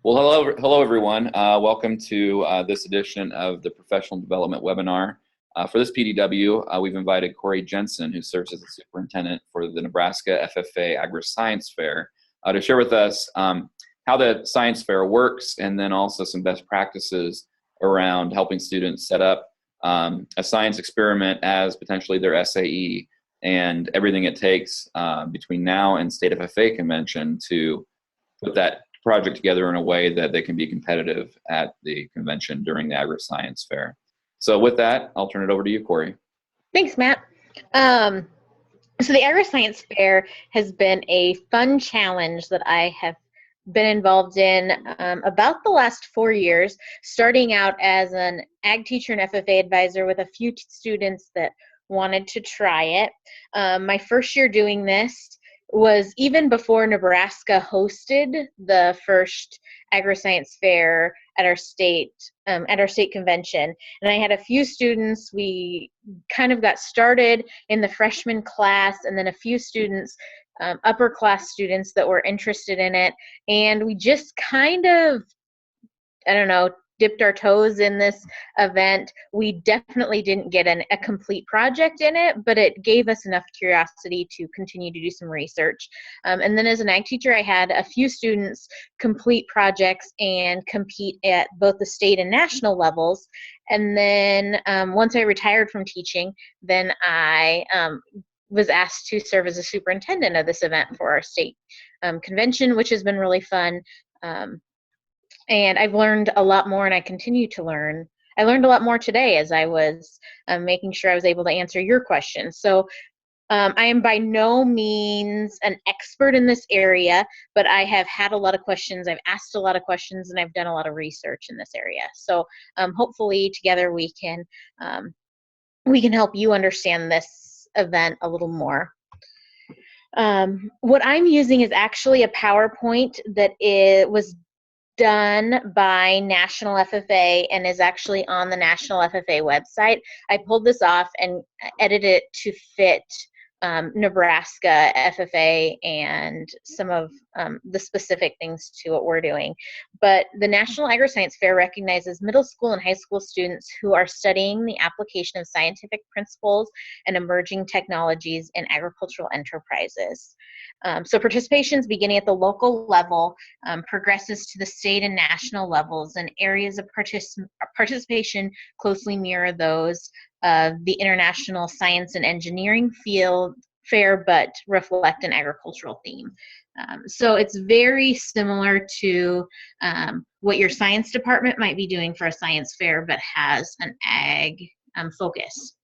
Well, hello everyone. Welcome to this edition of the Professional Development Webinar. For this PDW, we've invited Kori Jensen, who serves as the Superintendent for the Nebraska FFA Agriscience Fair, to share with us how the science fair works, and then also some best practices around helping students set up a science experiment as potentially their SAE, and everything it takes between now and State FFA Convention to put that project together in a way that they can be competitive at the convention during the Agriscience Fair. So with that, I'll turn it over to you, Kori. Thanks, Matt. So the Agriscience Fair has been a fun challenge that I have been involved in about the last 4 years, starting out as an ag teacher and FFA advisor with a few students that wanted to try it. My first year doing this was even before Nebraska hosted the first Agriscience Fair at our state convention. And I had a few students. We kind of got started in the freshman class, and then a few students, upper class students that were interested in it. And we just kind of, dipped our toes in this event. We definitely didn't get a complete project in it, but it gave us enough curiosity to continue to do some research. And then as an ag teacher, I had a few students complete projects and compete at both the state and national levels. And then once I retired from teaching, then I was asked to serve as a superintendent of this event for our state convention, which has been really fun. And I've learned a lot more, and I continue to learn. I learned a lot more today as I was making sure I was able to answer your questions. So I am by no means an expert in this area, but I have had a lot of questions. I've asked a lot of questions, and I've done a lot of research in this area. So hopefully together we can help you understand this event a little more. What I'm using is actually a PowerPoint that was done by National FFA and is actually on the National FFA website. I pulled this off and edited it to fit Nebraska FFA and some of the specific things to what we're doing. But the National Agriscience Fair recognizes middle school and high school students who are studying the application of scientific principles and emerging technologies in agricultural enterprises. So participations beginning at the local level progresses to the state and national levels, and areas of participation closely mirror those of the International Science and Engineering Field Fair, but reflect an agricultural theme. So it's very similar to what your science department might be doing for a science fair, but has an ag focus.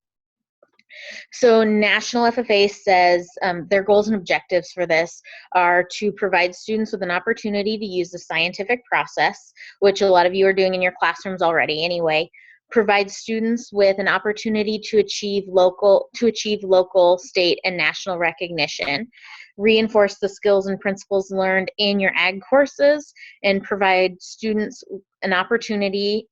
So National FFA says their goals and objectives for this are to provide students with an opportunity to use the scientific process, which a lot of you are doing in your classrooms already anyway, provide students with an opportunity to achieve local, state, and national recognition, reinforce the skills and principles learned in your ag courses, and provide students an opportunity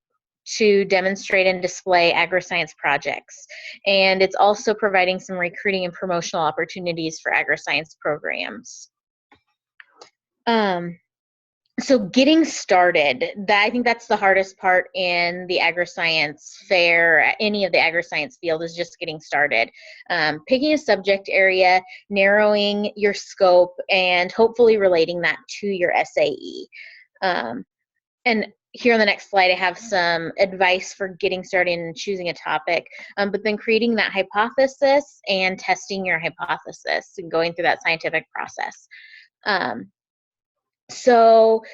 to demonstrate and display agriscience projects. And it's also providing some recruiting and promotional opportunities for agriscience programs. So getting started, I think that's the hardest part in the Agriscience Fair, any of the agriscience field, is just getting started. Picking a subject area, narrowing your scope, and hopefully relating that to your SAE. And here on the next slide, I have some advice for getting started and choosing a topic, but then creating that hypothesis and testing your hypothesis and going through that scientific process. So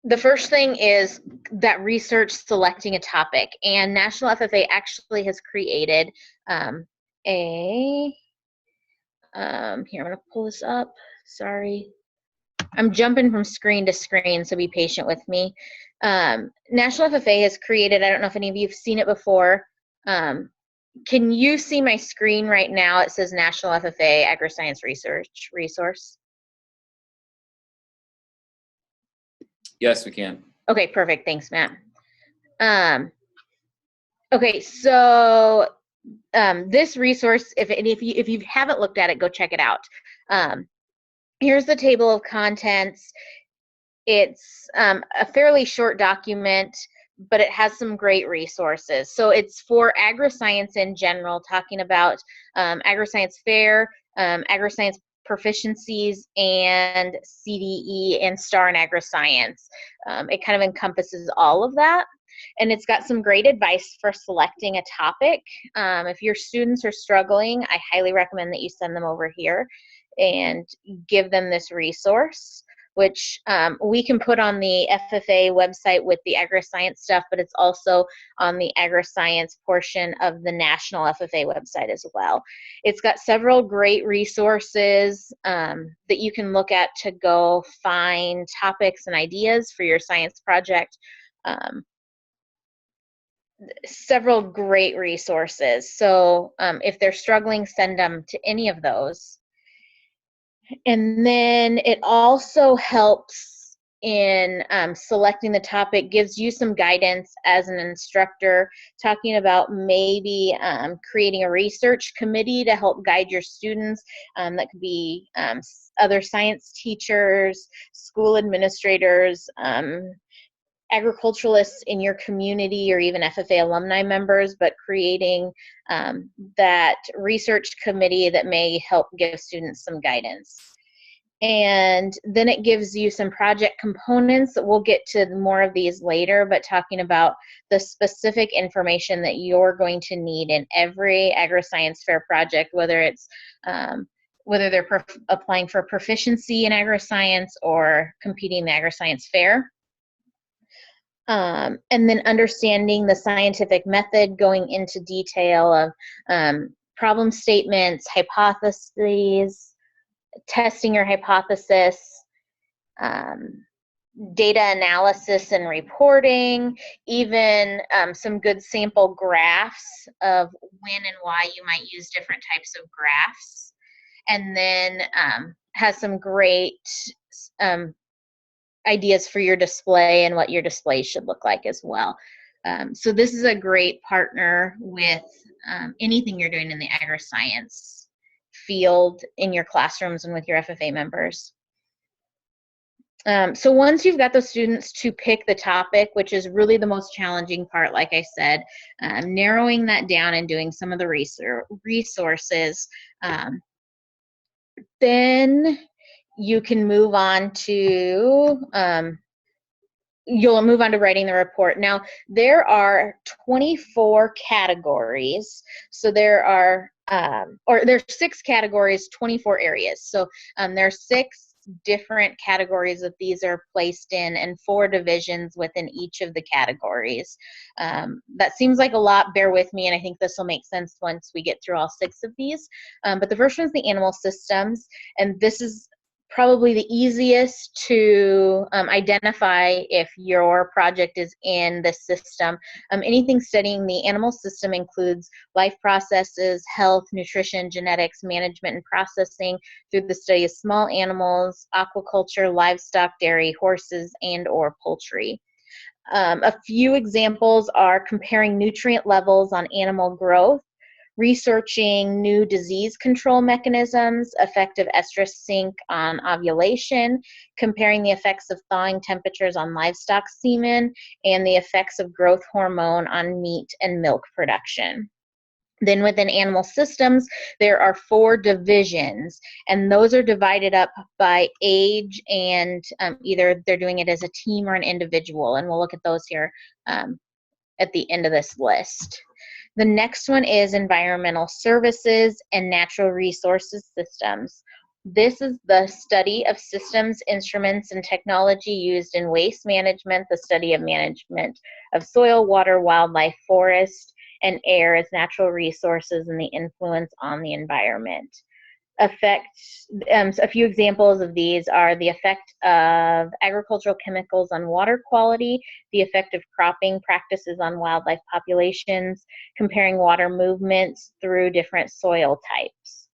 the first thing is that research selecting a topic, and National FFA actually has created here, I'm going to pull this up. Sorry. I'm jumping from screen to screen, so be patient with me. National FFA has created, I don't know if any of you have seen it before. Can you see my screen right now? It says National FFA Agriscience Research Resource. Yes, we can. Okay, perfect. Thanks, Matt. Okay, so this resource, if you haven't looked at it, go check it out. Here's the table of contents. It's a fairly short document, but it has some great resources. So it's for agri-science in general, talking about Agriscience Fair, agri-science proficiencies, and CDE and STAR in agri-science. It kind of encompasses all of that. And it's got some great advice for selecting a topic. If your students are struggling, I highly recommend that you send them over here and give them this resource, which we can put on the FFA website with the agri-science stuff, but it's also on the agri-science portion of the national FFA website as well. It's got several great resources that you can look at to go find topics and ideas for your science project. Several great resources. So if they're struggling, send them to any of those. And then it also helps in selecting the topic, gives you some guidance as an instructor, talking about maybe creating a research committee to help guide your students. That could be other science teachers, school administrators, agriculturalists in your community, or even FFA alumni members, but creating that research committee that may help give students some guidance. And then it gives you some project components. We'll get to more of these later, but talking about the specific information that you're going to need in every Agriscience Fair project, whether it's whether they're applying for proficiency in agriscience or competing in the Agriscience Fair. And then understanding the scientific method, going into detail of problem statements, hypotheses, testing your hypothesis, data analysis and reporting, even some good sample graphs of when and why you might use different types of graphs. And then has some great ideas for your display and what your display should look like as well. So this is a great partner with anything you're doing in the agri-science field in your classrooms and with your FFA members. So once you've got the students to pick the topic, which is really the most challenging part, like I said, narrowing that down and doing some of the resources, then you can move on to you'll move on to writing the report. Now, there are 24 categories. So there are, or there's 6 categories, 24 areas. So there are 6 different categories that these are placed in, and 4 divisions within each of the categories. That seems like a lot. Bear with me, and I think this will make sense once we get through all 6 of these. But the first one is the animal systems, and this is probably the easiest to identify if your project is in the system. Anything studying the animal system includes life processes, health, nutrition, genetics, management, and processing through the study of small animals, aquaculture, livestock, dairy, horses, and or poultry. A few examples are comparing nutrient levels on animal growth, researching new disease control mechanisms, effective estrus sink on ovulation, comparing the effects of thawing temperatures on livestock semen, and the effects of growth hormone on meat and milk production. Then within animal systems, there are 4 divisions, and those are divided up by age and either they're doing it as a team or an individual, and we'll look at those here at the end of this list. The next one is environmental services and natural resources systems. This is the study of systems, instruments, and technology used in waste management, the study of management of soil, water, wildlife, forest, and air as natural resources and the influence on the environment. A few examples of these are the effect of agricultural chemicals on water quality, the effect of cropping practices on wildlife populations, comparing water movements through different soil types.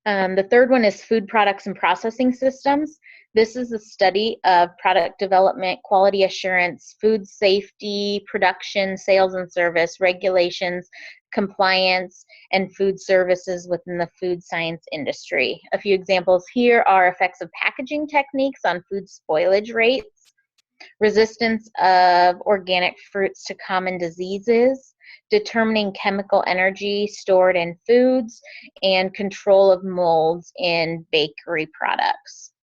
The third one is food products and processing systems. This is a study of product development, quality assurance, food safety, production, sales and service, regulations, compliance, and food services within the food science industry. A few examples here are effects of packaging techniques on food spoilage rates, resistance of organic fruits to common diseases, determining chemical energy stored in foods, and control of molds in bakery products.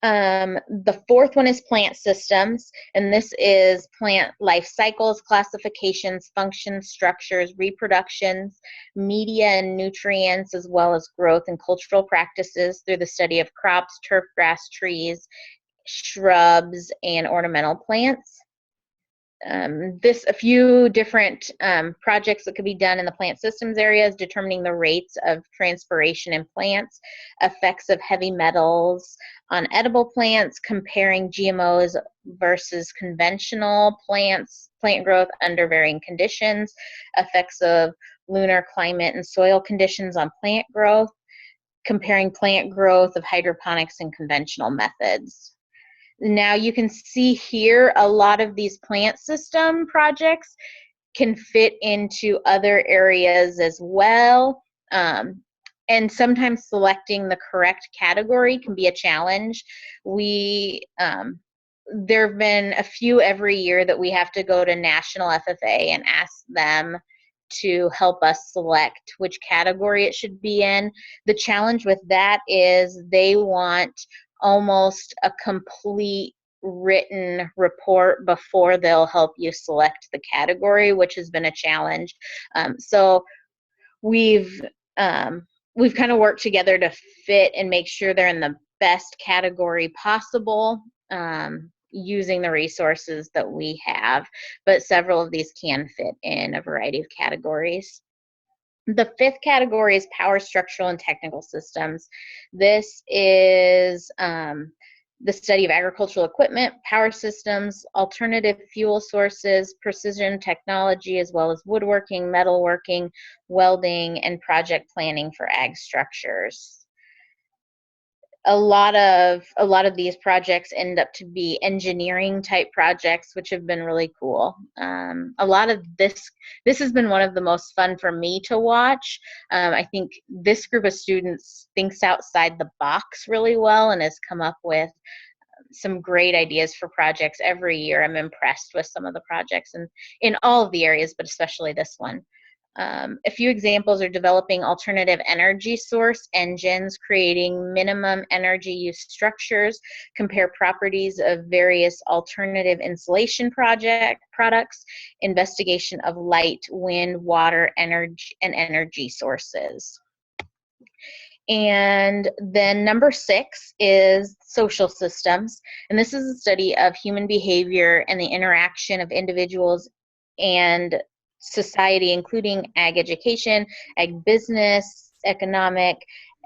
The fourth one is plant systems, and this is plant life cycles, classifications, functions, structures, reproductions, media and nutrients, as well as growth and cultural practices through the study of crops, turf grass, trees, shrubs, and ornamental plants. A few different projects that could be done in the plant systems areas: determining the rates of transpiration in plants, effects of heavy metals on edible plants, comparing GMOs versus conventional plants, plant growth under varying conditions, effects of lunar climate and soil conditions on plant growth, comparing plant growth of hydroponics and conventional methods. Now you can see here a lot of these plant system projects can fit into other areas as well. And sometimes selecting the correct category can be a challenge. There have been a few every year that we have to go to National FFA and ask them to help us select which category it should be in. The challenge with that is they want almost a complete written report before they'll help you select the category, which has been a challenge. So we've kind of worked together to fit and make sure they're in the best category possible, using the resources that we have, but several of these can fit in a variety of categories. The fifth category is power, structural, and technical systems. This is the study of agricultural equipment, power systems, alternative fuel sources, precision technology, as well as woodworking, metalworking, welding, and project planning for ag structures. A lot of these projects end up to be engineering type projects, which have been really cool. A lot of this has been one of the most fun for me to watch. I think this group of students thinks outside the box really well and has come up with some great ideas for projects every year. I'm impressed with some of the projects in all of the areas, but especially this one. A few examples are developing alternative energy source engines, creating minimum energy use structures, compare properties of various alternative insulation products, investigation of light, wind, water, energy, and energy sources. And then number 6 is social systems. And this is a study of human behavior and the interaction of individuals and society, including ag education, ag business, economic,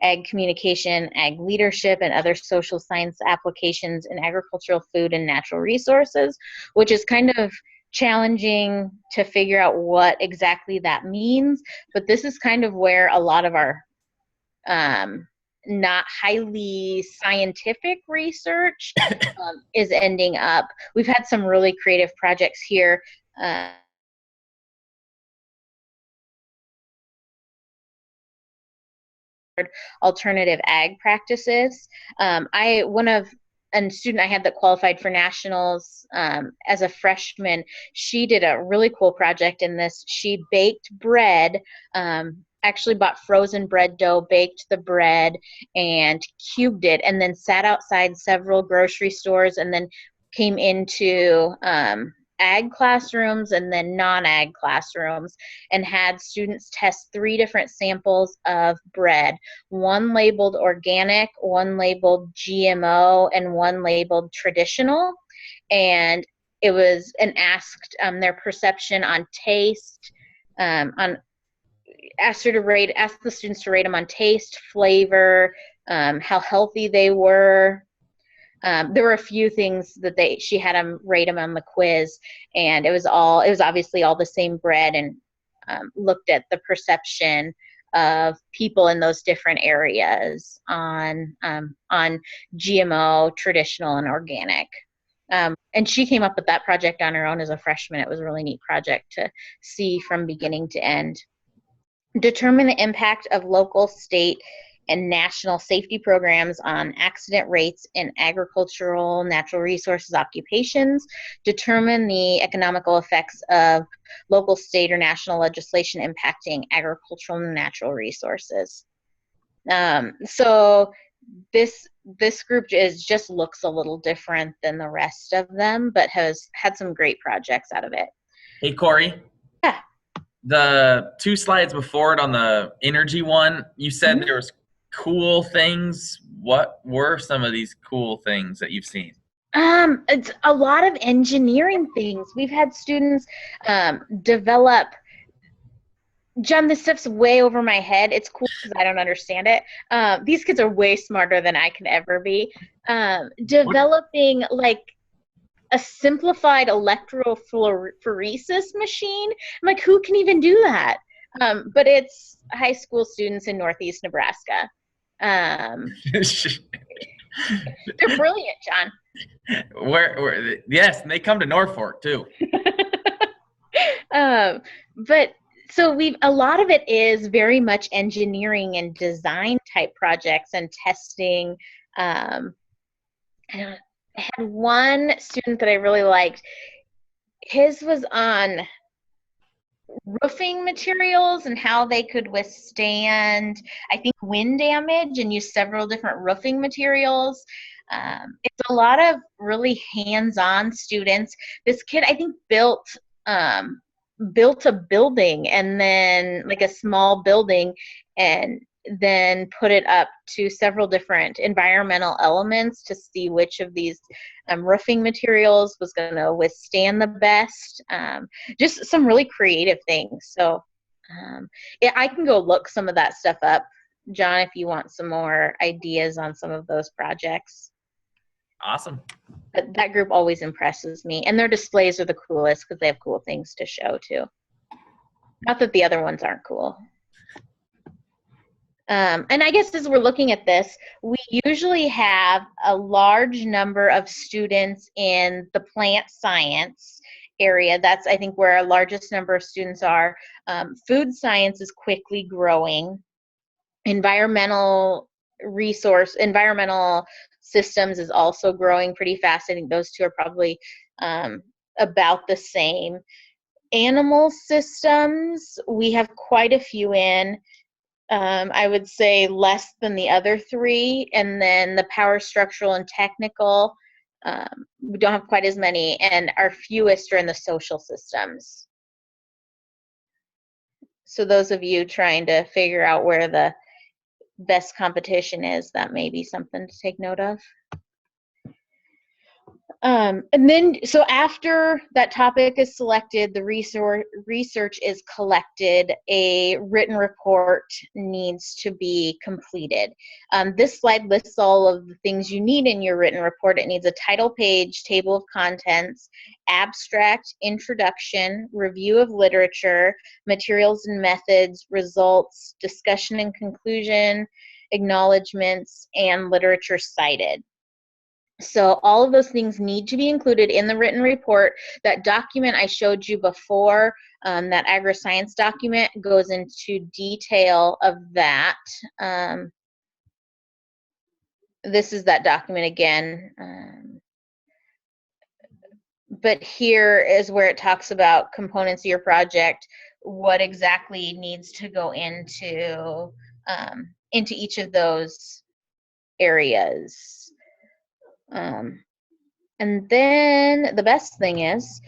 ag communication, ag leadership, and other social science applications in agricultural, food, and natural resources, which is kind of challenging to figure out what exactly that means. But this is kind of where a lot of our not highly scientific research is ending up. We've had some really creative projects here. Alternative ag practices. A student I had that qualified for nationals as a freshman, she did a really cool project in this. She baked bread, actually bought frozen bread dough, baked the bread, and cubed it, and then sat outside several grocery stores, and then came into ag classrooms and then non-ag classrooms, and had students test 3 different samples of bread, one labeled organic, one labeled GMO, and one labeled traditional. And it was asked their perception on taste, asked the students to rate them on taste, flavor, how healthy they were. There were a few things that she had them rate them on the quiz, and it was obviously all the same bread, and looked at the perception of people in those different areas on GMO, traditional, and organic. And she came up with that project on her own as a freshman. It was a really neat project to see from beginning to end. Determine the impact of local, state, and national safety programs on accident rates in agricultural, natural resources occupations. Determine the economical effects of local, state, or national legislation impacting agricultural and natural resources. So this group just looks a little different than the rest of them, but has had some great projects out of it. Hey, Kori. Yeah. The 2 slides before it on the energy one, you said there was cool things. What were some of these cool things that you've seen? It's a lot of engineering things. We've had students develop. John, this stuff's way over my head. It's cool because I don't understand it. These kids are way smarter than I can ever be. Developing like a simplified electrophoresis machine. I'm like, who can even do that? But it's high school students in Northeast Nebraska. They're brilliant, John. Where yes, and they come to Norfolk too. But so a lot of it is very much engineering and design type projects and testing. I had one student that I really liked. His was on roofing materials and how they could withstand, I think, wind damage, and use several different roofing materials. It's a lot of really hands-on students. This kid, I think, built a building, and then like a small building, and then put it up to several different environmental elements to see which of these roofing materials was going to withstand the best. Just some really creative things. So yeah, I can go look some of that stuff up, John, if you want some more ideas on some of those projects. Awesome. But that group always impresses me, and their displays are the coolest because they have cool things to show too. Not that the other ones aren't cool. And I guess as we're looking at this, we usually have a large number of students in the plant science area. That's, I think, where our largest number of students are. Food science is quickly growing. Environmental systems is also growing pretty fast. I think those two are probably about the same. Animal systems, we have quite a few in. I would say less than the other three. And then the power, structural, and technical, we don't have quite as many. And our fewest are in the social systems. So those of you trying to figure out where the best competition is, that may be something to take note of. And then, so after that topic is selected, the research is collected, a written report needs to be completed. This slide lists all of the things you need in your written report. It needs a title page, table of contents, abstract, introduction, review of literature, materials and methods, results, discussion and conclusion, acknowledgments, and literature cited. So all of those things need to be included in the written report. That document I showed you before, that Agriscience document, goes into detail of that. This is that document again. But here is where it talks about components of your project, what exactly needs to go into each of those areas. And then the best thing is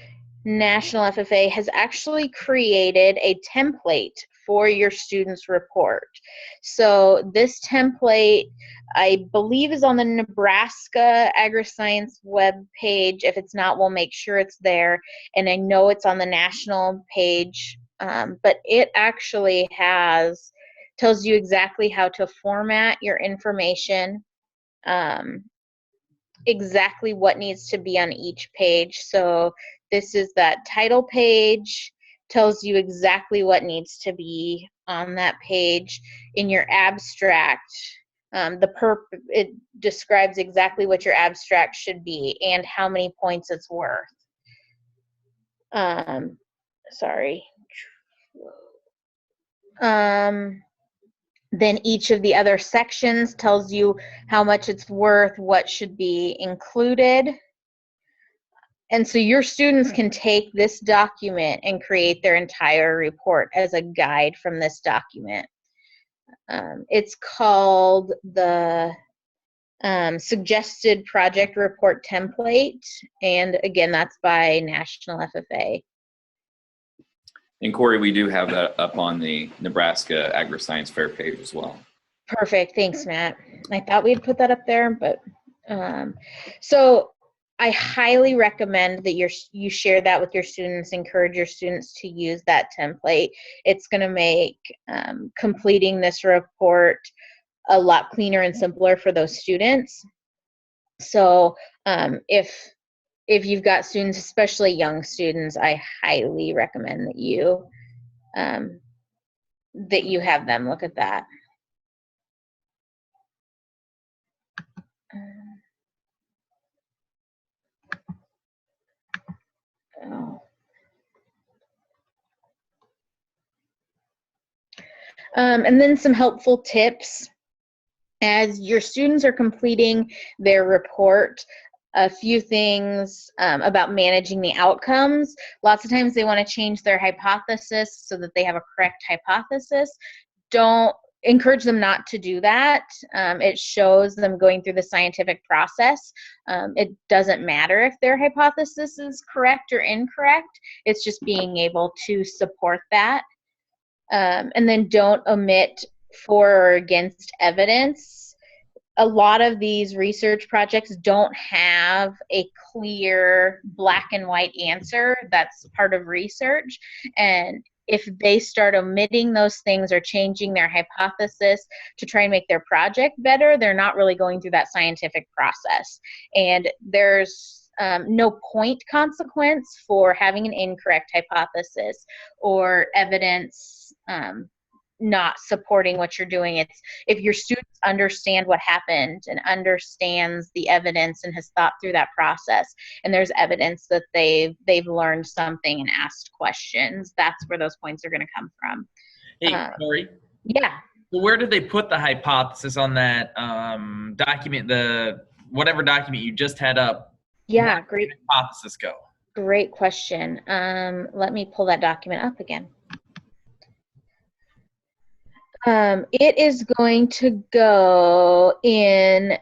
National FFA has actually created a template for your students' report. So this template, I believe, is on the Nebraska Agriscience webpage. If it's not, we'll make sure it's there. And I know it's on the national page, but it actually tells you exactly how to format your information, exactly what needs to be on each page. So this is that title page, tells you exactly what needs to be on that page. In your abstract, it describes exactly what your abstract should be and how many points it's worth. Sorry. Then each of the other sections tells you how much it's worth, what should be included. And so your students can take this document and create their entire report as a guide from this document. It's called the Suggested Project Report Template. And again, that's by National FFA. And Kori, we do have that up on the Nebraska Agriscience Fair page as well. Perfect. Thanks, Matt. I thought we'd put that up there, but so I highly recommend that you share that with your students, encourage your students to use that template. It's going to make completing this report a lot cleaner and simpler for those students. So if you've got students, especially young students, I highly recommend that you have them look at that. And then some helpful tips. As your students are completing their report, a few things about managing the outcomes. Lots of times they want to change their hypothesis so that they have a correct hypothesis. Don't encourage them not to do that. It shows them going through the scientific process. It doesn't matter if their hypothesis is correct or incorrect. It's just being able to support that. And then don't omit for or against evidence. A lot of these research projects don't have a clear black and white answer. That's part of research. And if they start omitting those things or changing their hypothesis to try and make their project better, they're not really going through that scientific process. And there's no point consequence for having an incorrect hypothesis or evidence not supporting what you're doing. It's if your students understand what happened and understands the evidence and has thought through that process, and there's evidence that they've learned something and asked questions, that's where those points are going to come from. Hey, Kori. Yeah. So where did they put the hypothesis on that document, whatever document you just had up? Yeah, great. Where did the hypothesis go? Great question. Let me pull that document up again. It is going to go in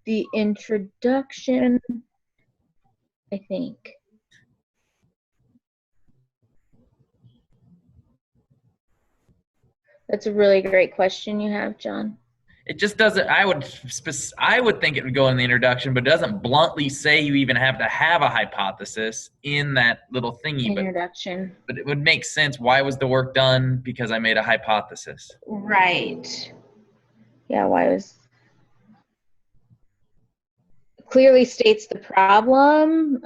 the introduction, I think. That's a really great question you have, John. It just doesn't. I would think it would go in the introduction, but it doesn't bluntly say you even have to have a hypothesis in that little thingy. Introduction. But it would make sense. Why was the work done? Because I made a hypothesis. Right. Yeah. Why was clearly states the problem.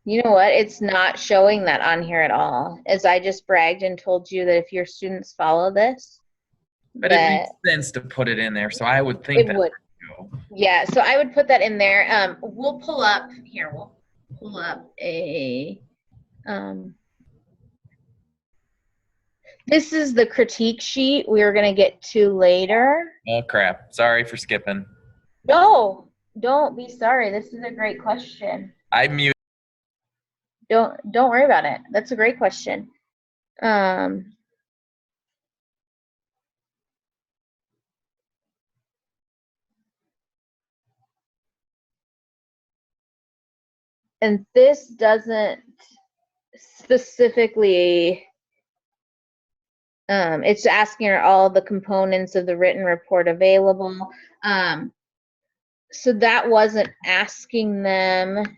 You know what? It's not showing that on here at all. As I just bragged and told you that if your students follow this, but it makes sense to put it in there. So I would think that would go. Yeah. So I would put that in there. We'll pull up here. We'll pull up a. This is the critique sheet we were going to get to later. Oh crap! Sorry for skipping. No, don't be sorry. This is a great question. I muted. Don't worry about it. That's a great question. And this doesn't specifically, it's asking are all the components of the written report available. So that wasn't asking them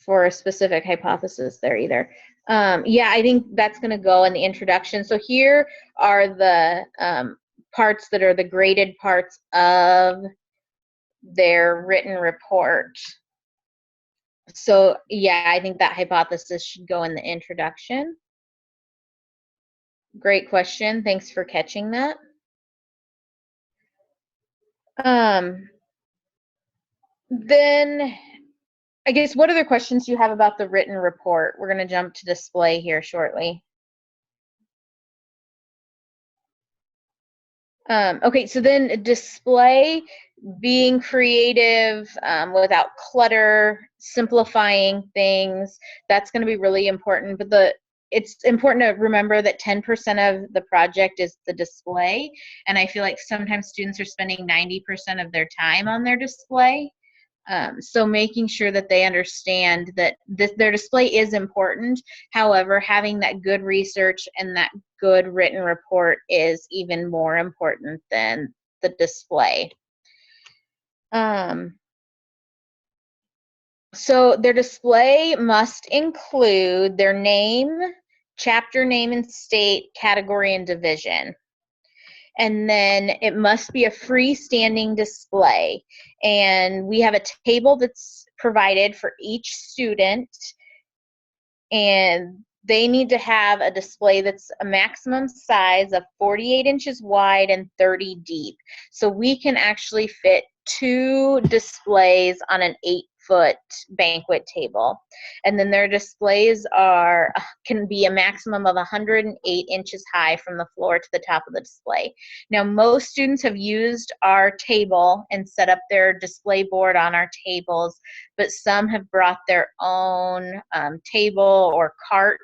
for a specific hypothesis there either. Yeah, I think that's going to go in the introduction. So here are the parts that are the graded parts of their written report. So yeah, I think that hypothesis should go in the introduction. Great question. Thanks for catching that. Then I guess what other questions do you have about the written report? We're going to jump to display here shortly. Okay, so then display, being creative without clutter, simplifying things, that's going to be really important. But it's important to remember that 10% of the project is the display, and I feel like sometimes students are spending 90% of their time on their display. So making sure that they understand that their display is important. However, having that good research and that good written report is even more important than the display. So their display must include their name, chapter name and state, category, and division. And then it must be a freestanding display. And we have a table that's provided for each student, and they need to have a display that's a maximum size of 48 inches wide and 30 deep. So we can actually fit 2 displays on an 8-foot banquet table. And then their displays can be a maximum of 108 inches high from the floor to the top of the display. Now, most students have used our table and set up their display board on our tables, but some have brought their own table or cart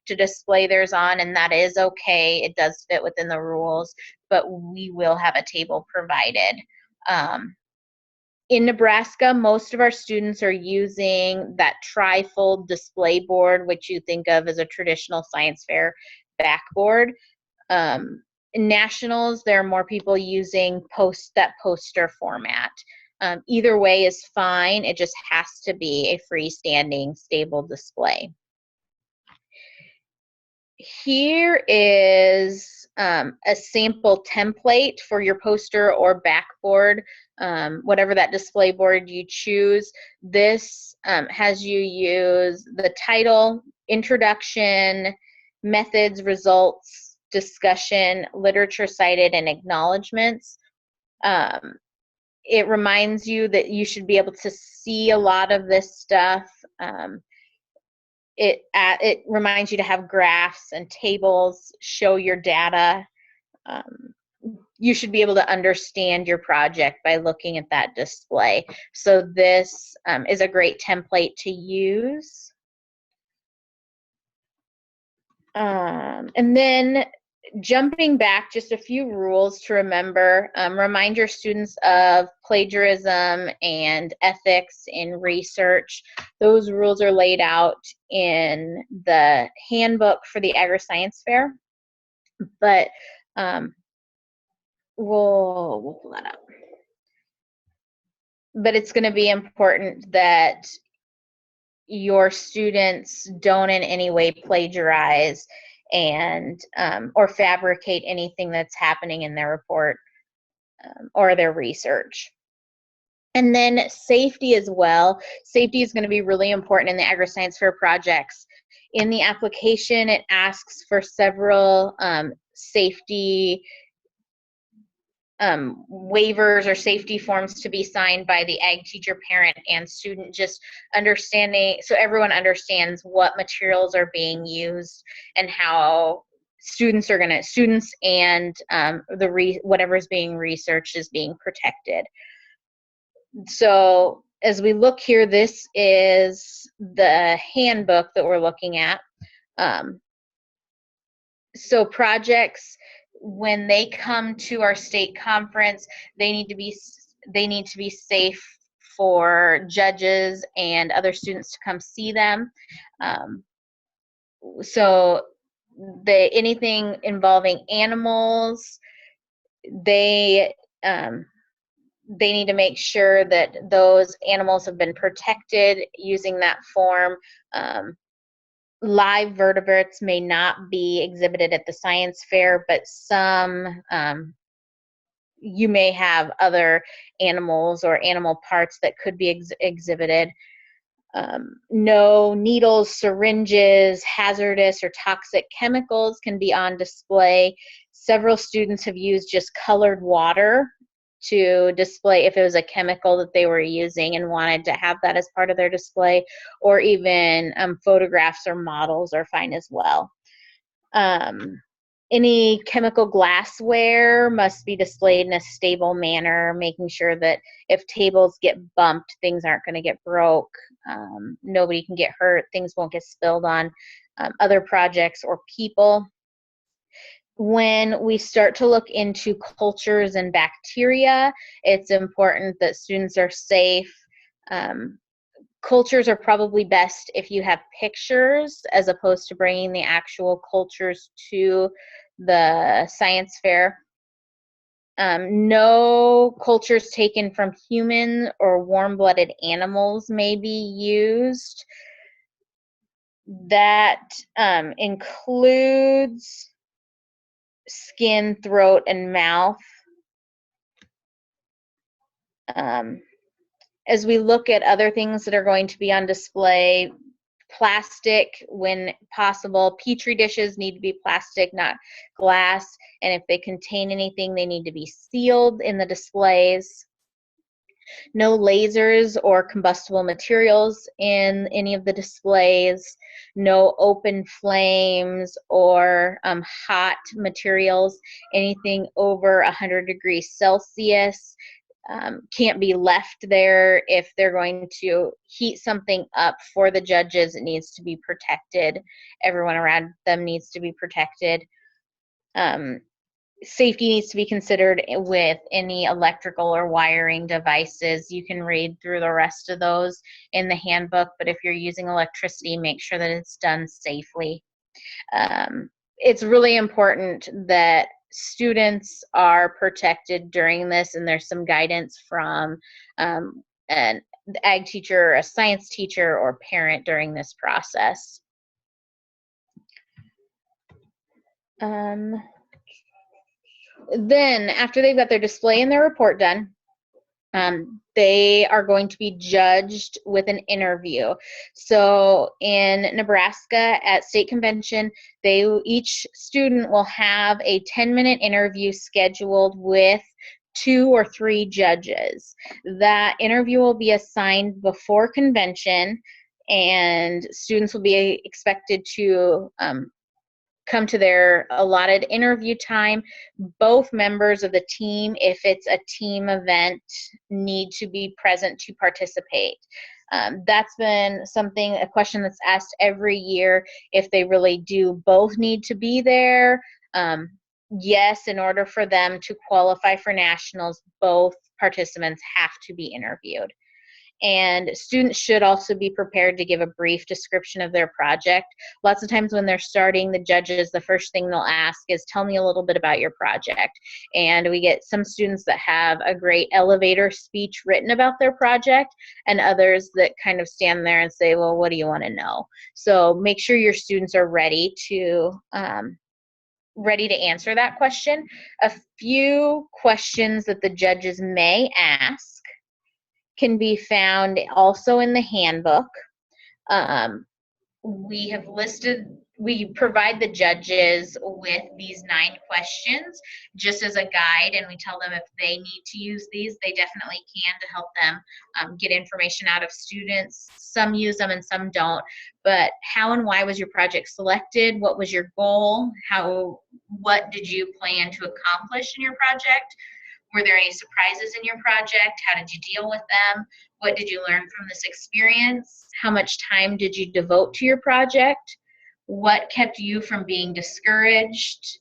to display theirs on, and that is okay. It does fit within the rules, but we will have a table provided. In Nebraska, most of our students are using that tri-fold display board, which you think of as a traditional science fair backboard. In nationals, there are more people using that poster format. Either way is fine. It just has to be a freestanding, stable display. Here is a sample template for your poster or backboard, whatever that display board you choose. This has you use the title, introduction, methods, results, discussion, literature cited, and acknowledgments. It reminds you that you should be able to see a lot of this stuff. It reminds you to have graphs and tables, show your data. You should be able to understand your project by looking at that display. So this is a great template to use. And then jumping back, just a few rules to remember. Remind your students of plagiarism and ethics in research. Those rules are laid out in the handbook for the Agriscience Fair, but we'll pull that up. But it's going to be important that your students don't in any way plagiarize and or fabricate anything that's happening in their report or their research. And then safety as well. Safety is going to be really important in the Agriscience Fair projects. In the application, it asks for several safety waivers or safety forms to be signed by the ag teacher, parent, and student, just understanding, so everyone understands what materials are being used and how students and whatever is being researched is being protected. So as we look here, this is the handbook that we're looking at. So projects, when they come to our state conference, they need to be safe for judges and other students to come see them. So anything involving animals, they need to make sure that those animals have been protected using that form. Live vertebrates may not be exhibited at the science fair, but some you may have other animals or animal parts that could be exhibited. No needles, syringes, hazardous or toxic chemicals can be on display. Several students have used just colored water to display if it was a chemical that they were using and wanted to have that as part of their display, or even photographs or models are fine as well. Any chemical glassware must be displayed in a stable manner, making sure that if tables get bumped, things aren't going to get broke. Nobody can get hurt. Things won't get spilled on other projects or people. When we start to look into cultures and bacteria, it's important that students are safe. Cultures are probably best if you have pictures as opposed to bringing the actual cultures to the science fair. No cultures taken from human or warm-blooded animals may be used. That includes skin, throat, and mouth. As we look at other things that are going to be on display, plastic when possible. Petri dishes need to be plastic, not glass. And if they contain anything, they need to be sealed in the displays. No lasers or combustible materials in any of the displays. No open flames or hot materials. Anything over 100 degrees Celsius can't be left there. If they're going to heat something up for the judges, it needs to be protected. Everyone around them needs to be protected. Safety needs to be considered with any electrical or wiring devices. You can read through the rest of those in the handbook, but if you're using electricity, make sure that it's done safely. It's really important that students are protected during this, and there's some guidance from an ag teacher, a science teacher, or parent during this process. Then after they've got their display and their report done, they are going to be judged with an interview. So in Nebraska at state convention, each student will have a 10-minute interview scheduled with 2 or 3 judges. That interview will be assigned before convention, and students will be expected to come to their allotted interview time. Both members of the team, if it's a team event, need to be present to participate. That's been a question that's asked every year, if they really do both need to be there. Yes, in order for them to qualify for nationals, both participants have to be interviewed. And students should also be prepared to give a brief description of their project. Lots of times when they're starting, the judges, the first thing they'll ask is, tell me a little bit about your project. And we get some students that have a great elevator speech written about their project, and others that kind of stand there and say, well, what do you want to know? So make sure your students are ready to answer that question. A few questions that the judges may ask can be found also in the handbook. We provide the judges with these 9 questions just as a guide, and we tell them if they need to use these, they definitely can, to help them get information out of students. Some use them and some don't. But how and why was your project selected? What was your goal? What did you plan to accomplish in your project? Were there any surprises in your project? How did you deal with them? What did you learn from this experience? How much time did you devote to your project? What kept you from being discouraged?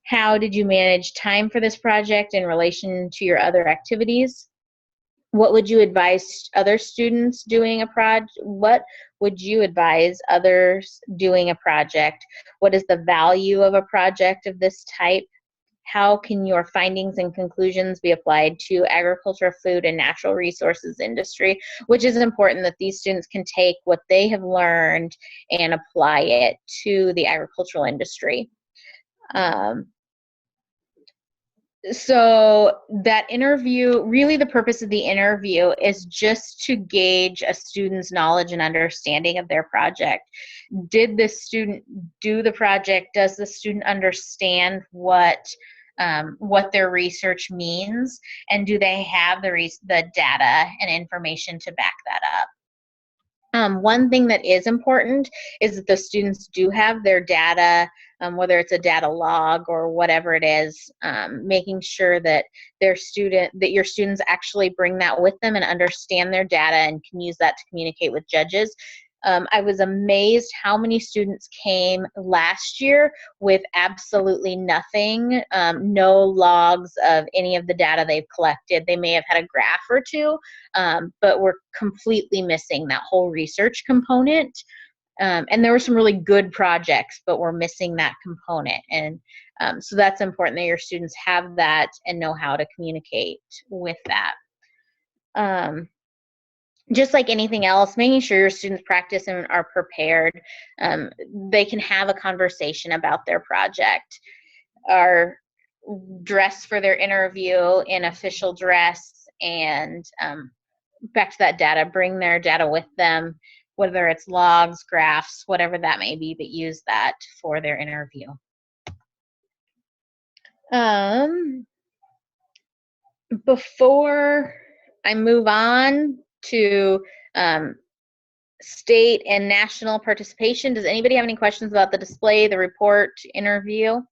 How did you manage time for this project in relation to your other activities? What would you advise other students doing a project? What would you advise others doing a project? What is the value of a project of this type? How can your findings and conclusions be applied to agriculture, food, and natural resources industry? Which is important, that these students can take what they have learned and apply it to the agricultural industry. So that interview, really the purpose of the interview is just to gauge a student's knowledge and understanding of their project. Did the student do the project? Does the student understand what their research means? And do they have the data and information to back that up? One thing that is important is that the students do have their data, whether it's a data log or whatever it is, making sure that your students actually bring that with them and understand their data and can use that to communicate with judges. I was amazed how many students came last year with absolutely nothing, no logs of any of the data they've collected. They may have had a graph or two, but we're completely missing that whole research component. And there were some really good projects, but we're missing that component. And so that's important that your students have that and know how to communicate with that. Just like anything else, making sure your students practice and are prepared. They can have a conversation about their project, are dressed for their interview in official dress, and back to that data, bring their data with them, whether it's logs, graphs, whatever that may be, but use that for their interview. Before I move on to state and national participation, does anybody have any questions about the display, the report, interview?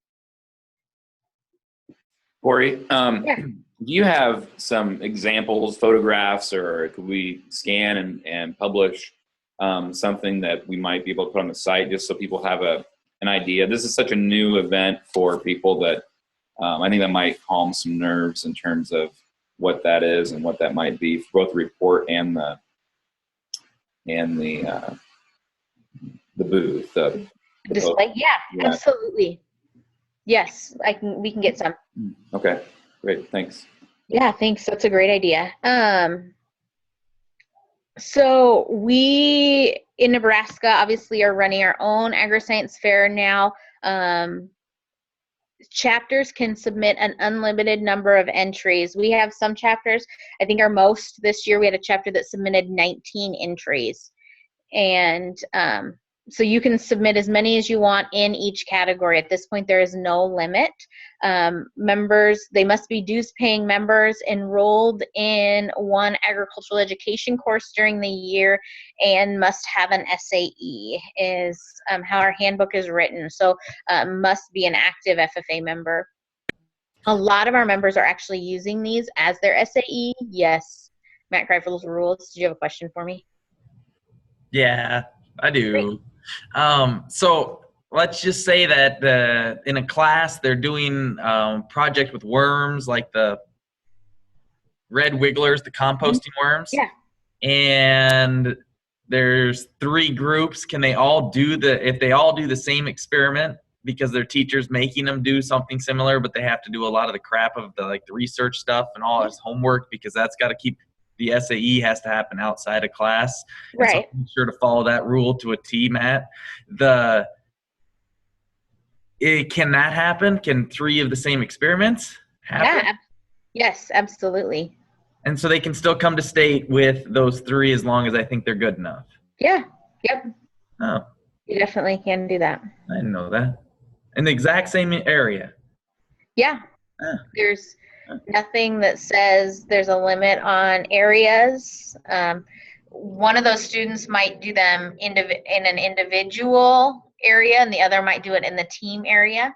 Kori, Yeah. do you have some examples, photographs, or could we scan and publish something that we might be able to put on the site just so people have an idea? This is such a new event for people that I think that might calm some nerves in terms of what that is and what that might be for both the report and the booth. The Display? Yeah, absolutely. Yes, we can get some. Okay, great, thanks. Yeah, thanks. That's a great idea. So we in Nebraska obviously are running our own Agriscience Fair now. Chapters can submit an unlimited number of entries. We have some chapters, I think our most this year, we had a chapter that submitted 19 entries. And so you can submit as many as you want in each category. At this point, there is no limit. Members, they must be dues-paying members enrolled in one agricultural education course during the year and must have an SAE is how our handbook is written. So must be an active FFA member. A lot of our members are actually using these as their SAE. Yes. Matt Greifels rules. Did you have a question for me? Yeah, I do. So let's just say that in a class they're doing project with worms, like the red wigglers, the composting worms. Yeah. And there's 3 groups. Can they all do if they all do the same experiment because their teacher's making them do something similar, but they have to do a lot of the crap of the research stuff and all this homework because that's got to keep the SAE has to happen outside of class. Right. So be sure to follow that rule to a T, Matt. Can that happen? Can 3 of the same experiments happen? Yeah. Yes, absolutely. And so they can still come to state with those 3 as long as I think they're good enough. Yeah. Yep. Oh. You definitely can do that. I didn't know that. In the exact same area. Yeah. There's nothing that says there's a limit on areas. One of those students might do them in an individual area and the other might do it in the team area.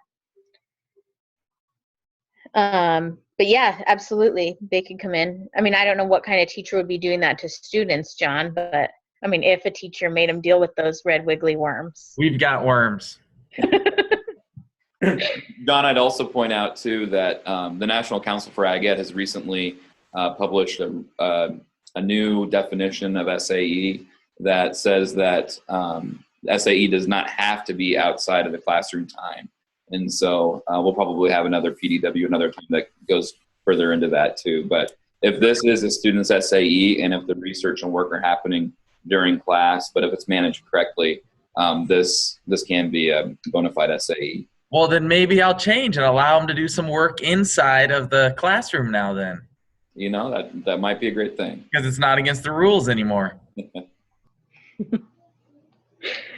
But yeah, absolutely. They could come in. I mean, I don't know what kind of teacher would be doing that to students, John, but I mean, if a teacher made them deal with those red wiggly worms. We've got worms. Don, I'd also point out too that the National Council for Ag Ed has recently published a new definition of SAE that says that SAE does not have to be outside of the classroom time. And so we'll probably have another PDW another time that goes further into that too. But if this is a student's SAE and if the research and work are happening during class, but if it's managed correctly, this can be a bona fide SAE. Well, then maybe I'll change and allow them to do some work inside of the classroom now then. You know, that might be a great thing. Because it's not against the rules anymore.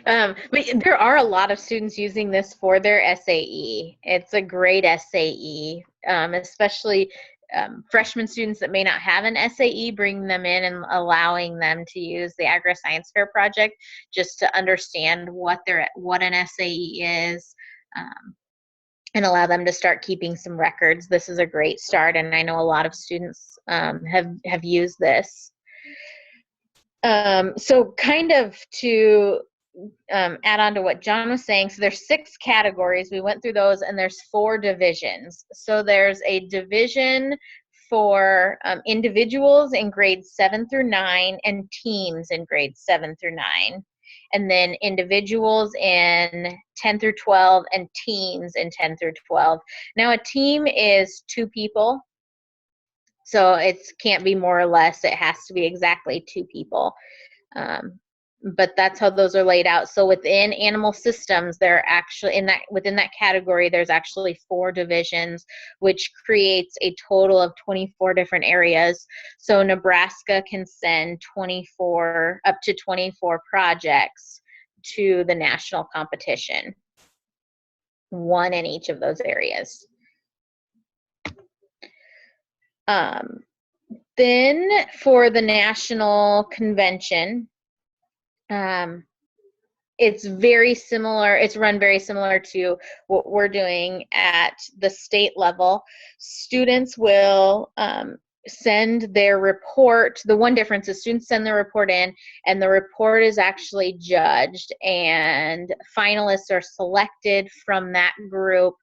But there are a lot of students using this for their SAE. It's a great SAE, especially freshman students that may not have an SAE, bringing them in and allowing them to use the Agriscience Fair project just to understand what an SAE is, and allow them to start keeping some records. This is a great start, and I know a lot of students have used this. So kind of to add on to what John was saying, so there's 6 categories. We went through those, and there's 4 divisions. So there's a division for individuals in grades 7 through 9 and teams in grades 7 through 9. And then individuals in 10 through 12 and teams in 10 through 12. Now a team is 2 people. So it can't be more or less. It has to be exactly 2 people. But that's how those are laid out. So within animal systems, they're actually within that category, there's actually 4 divisions, which creates a total of 24 different areas. So Nebraska can send up to 24 projects to the national competition, 1 in each of those areas. Then for the national convention, it's very similar. It's run very similar to what we're doing at the state level. Students will send their report. The one difference is students send their report in, and the report is actually judged, and finalists are selected from that group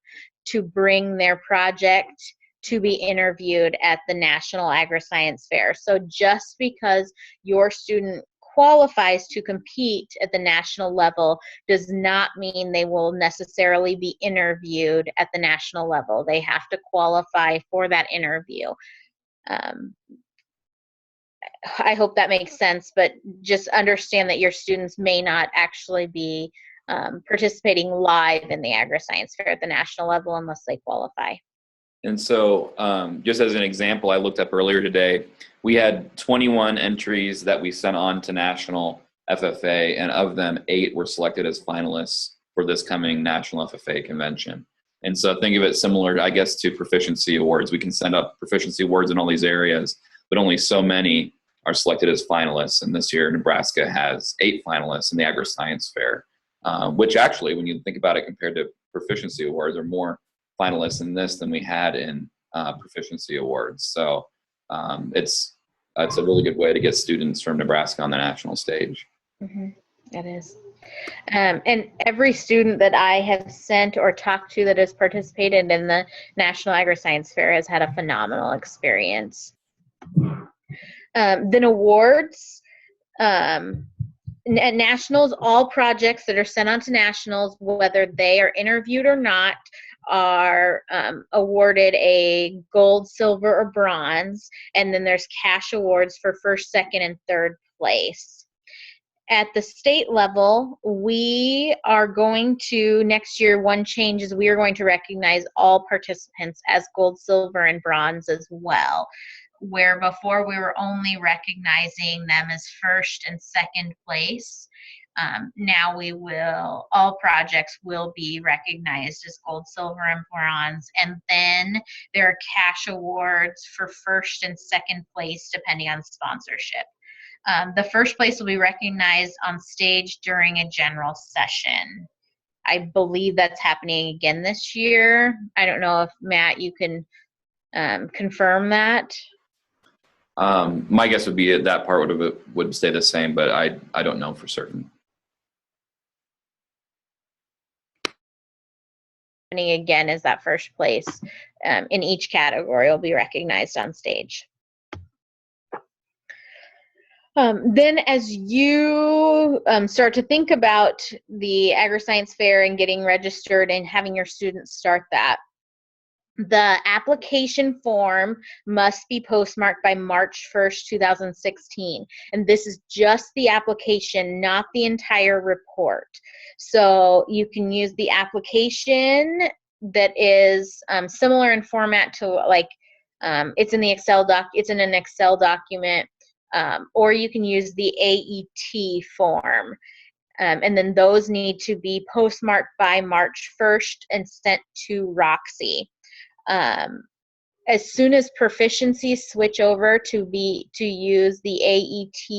to bring their project to be interviewed at the National Agriscience Fair. So just because your student qualifies to compete at the national level does not mean they will necessarily be interviewed at the national level. They have to qualify for that interview. I hope that makes sense, but just understand that your students may not actually be participating live in the Agriscience Fair at the national level unless they qualify. And so just as an example, I looked up earlier today, we had 21 entries that we sent on to National FFA, and of them, 8 were selected as finalists for this coming National FFA convention. And so think of it similar, I guess, to proficiency awards. We can send up proficiency awards in all these areas, but only so many are selected as finalists. And this year, Nebraska has 8 finalists in the Agriscience Fair, which actually, when you think about it compared to proficiency awards, are more finalists in this than we had in proficiency awards. So it's a really good way to get students from Nebraska on the national stage. Mm-hmm. It is. And every student that I have sent or talked to that has participated in the National Agriscience Fair has had a phenomenal experience. Then awards. At nationals, all projects that are sent on to nationals, whether they are interviewed or not, are awarded a gold, silver, or bronze, and then there's cash awards for first, second, and third place. At the state level, we are going to, next year, one change is we are going to recognize all participants as gold, silver, and bronze as well, where before we were only recognizing them as first and second place. Now all projects will be recognized as gold, silver, and bronze. And then there are cash awards for first and second place depending on sponsorship. The first place will be recognized on stage during a general session. I believe that's happening again this year. I don't know if, Matt, you can confirm that. My guess would be that part would stay the same, but I don't know for certain. Again is that first place in each category will be recognized on stage. Then as you start to think about the Agriscience Fair and getting registered and having your students start that, The application form must be postmarked by March 1st, 2016. And this is just the application, not the entire report. So you can use the application that is similar in format to like, it's in an Excel document, or you can use the AET form. And then those need to be postmarked by March 1st and sent to Roxy. As soon as proficiencies switch over to use the AET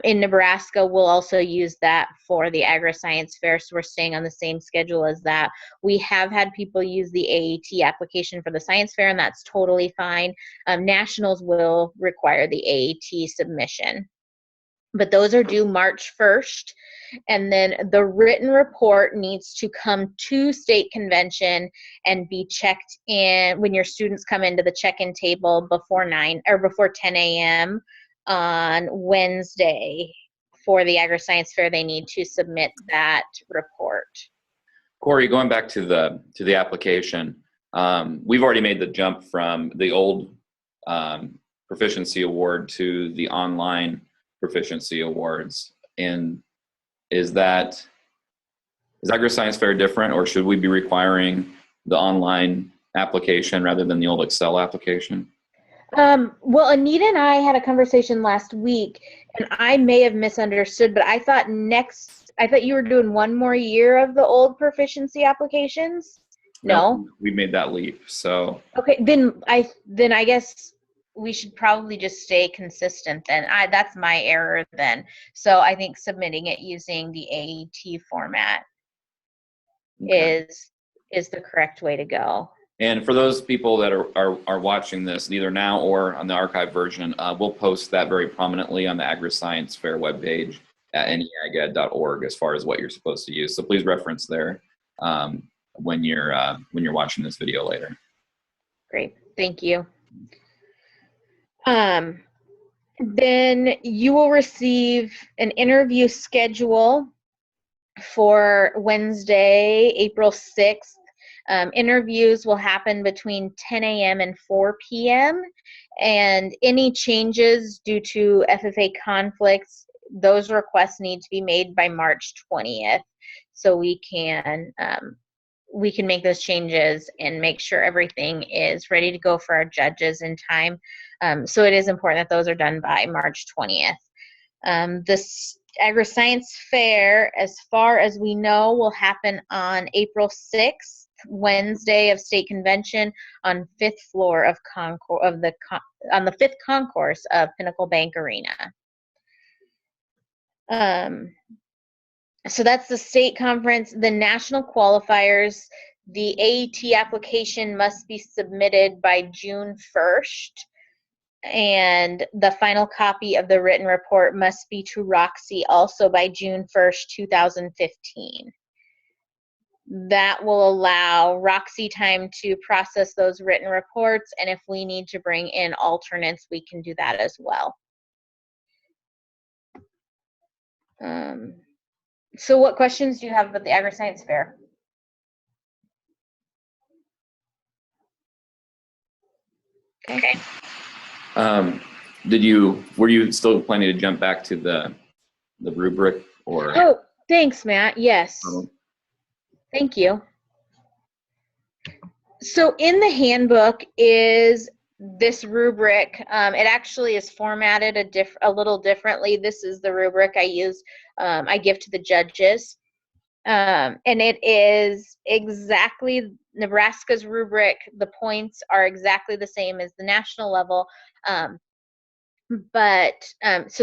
in Nebraska, we'll also use that for the Agriscience Fair, so we're staying on the same schedule as that. We have had people use the AET application for the Science Fair, and that's totally fine. Nationals will require the AET submission. But those are due March 1st. And then the written report needs to come to state convention and be checked in when your students come into the check-in table before 10 a.m. on Wednesday. For the Agriscience Fair, they need to submit that report. Kori, going back to the application, we've already made the jump from the old proficiency award to the online proficiency awards. And is Agriscience Fair different, or should we be requiring the online application rather than the old Excel application? Well, Anita and I had a conversation last week, and I may have misunderstood, but I thought you were doing one more year of the old proficiency applications. No? We made that leap. So Okay, then I guess we should probably just stay consistent then. That's my error then. So I think submitting it using the AET format is the correct way to go. And for those people that are watching this, either now or on the archive version, we'll post that very prominently on the Agriscience Fair webpage at neaged.org as far as what you're supposed to use. So please reference there when you're watching this video later. Great, thank you. Then you will receive an interview schedule for Wednesday, April 6th. Interviews will happen between 10 a.m. and 4 p.m. And any changes due to FFA conflicts, those requests need to be made by March 20th. So we can make those changes and make sure everything is ready to go for our judges in time. So it is important that those are done by March 20th. This Agriscience Fair, as far as we know, will happen on April 6th, Wednesday of State Convention, on 5th floor of on the 5th concourse of Pinnacle Bank Arena. So that's the state conference. The national qualifiers, the AET application must be submitted by June 1st. And the final copy of the written report must be to Roxy also by June 1st, 2015. That will allow Roxy time to process those written reports, and if we need to bring in alternates, we can do that as well. So what questions do you have about the Agriscience Fair? Okay. Were you still planning to jump back to the rubric, or? Oh, thanks, Matt. Yes. Thank you. So in the handbook is this rubric. It actually is formatted a little differently. This is the rubric I give to the judges. And it is exactly Nebraska's rubric. The points are exactly the same as the national level. So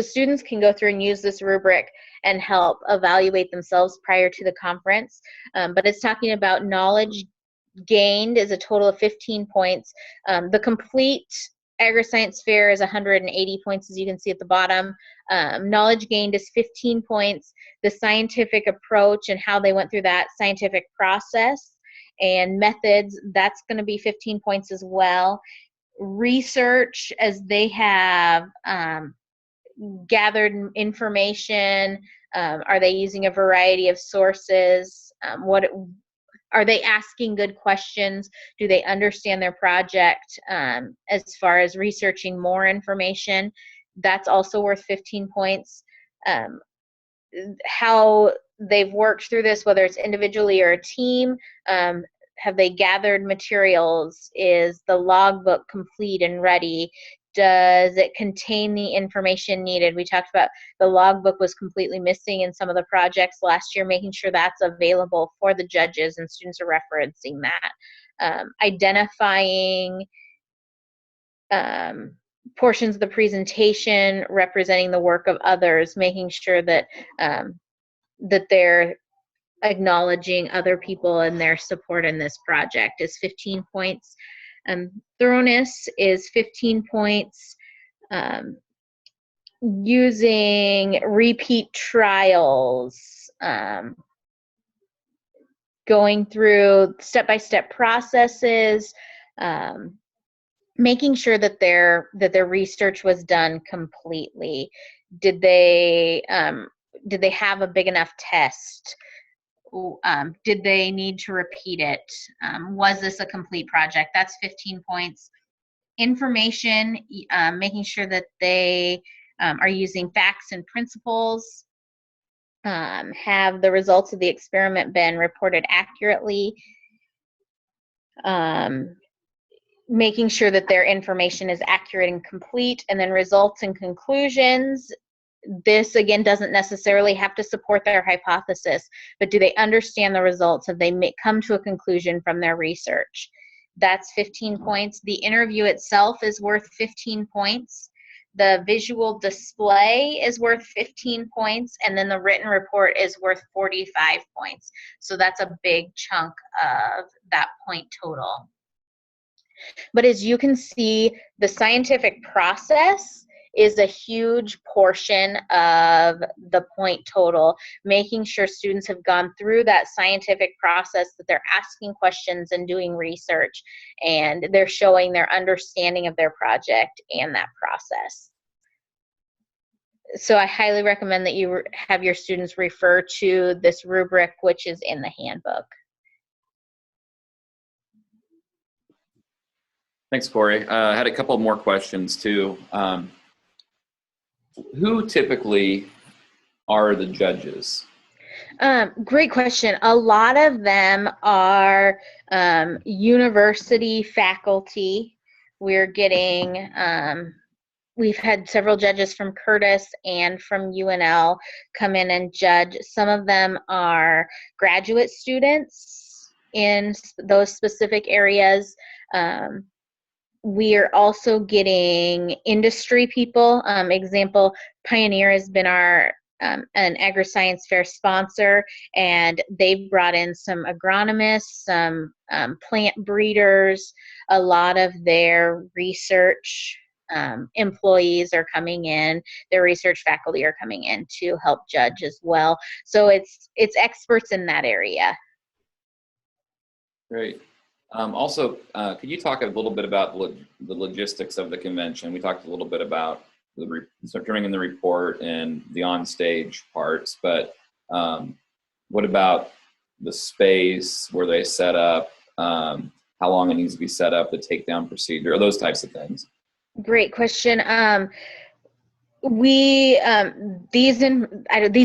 students can go through and use this rubric and help evaluate themselves prior to the conference. But it's talking about knowledge gained is a total of 15 points. The complete Agriscience Fair is 180 points, as you can see at the bottom. Knowledge gained is 15 points. The scientific approach and how they went through that scientific process and methods, that's going to be 15 points as well. Research, as they have gathered information, are they using a variety of sources? are they asking good questions? Do they understand their project as far as researching more information? That's also worth 15 points. How they've worked through this, whether it's individually or a team, have they gathered materials? Is the logbook complete and ready? Does it contain the information needed? We talked about the logbook was completely missing in some of the projects last year, making sure that's available for the judges and students are referencing that. Identifying portions of the presentation representing the work of others, making sure that that they're acknowledging other people and their support in this project is 15 points. Thoroughness is 15 points. Using repeat trials, going through step-by-step processes, making sure that their research was done completely. Did they have a big enough test? Did they need to repeat it? Was this a complete project? That's 15 points. Information, making sure that they are using facts and principles. Have the results of the experiment been reported accurately? Making sure that their information is accurate and complete. And then results and conclusions. This, again, doesn't necessarily have to support their hypothesis, but do they understand the results? Have they come to a conclusion from their research? That's 15 points. The interview itself is worth 15 points. The visual display is worth 15 points, and then the written report is worth 45 points. So that's a big chunk of that point total. But as you can see, the scientific process is a huge portion of the point total, making sure students have gone through that scientific process, that they're asking questions and doing research, and they're showing their understanding of their project and that process. So I highly recommend that you have your students refer to this rubric, which is in the handbook. Thanks, Kori. I had a couple more questions too. Who typically are the judges? Great question. A lot of them are university faculty. We're getting, we've had several judges from Curtis and from UNL come in and judge. Some of them are graduate students in those specific areas. We are also getting industry people. Example, Pioneer has been our an Agriscience Fair sponsor, and they've brought in some agronomists, some plant breeders. A lot of their research employees are coming in. Their research faculty are coming in to help judge as well. So it's experts in that area. Great. Also, could you talk a little bit about the logistics of the convention? We talked a little bit about turning in the report and the on-stage parts, but what about the space, where they set up, how long it needs to be set up, the takedown procedure, or those types of things? Great question. These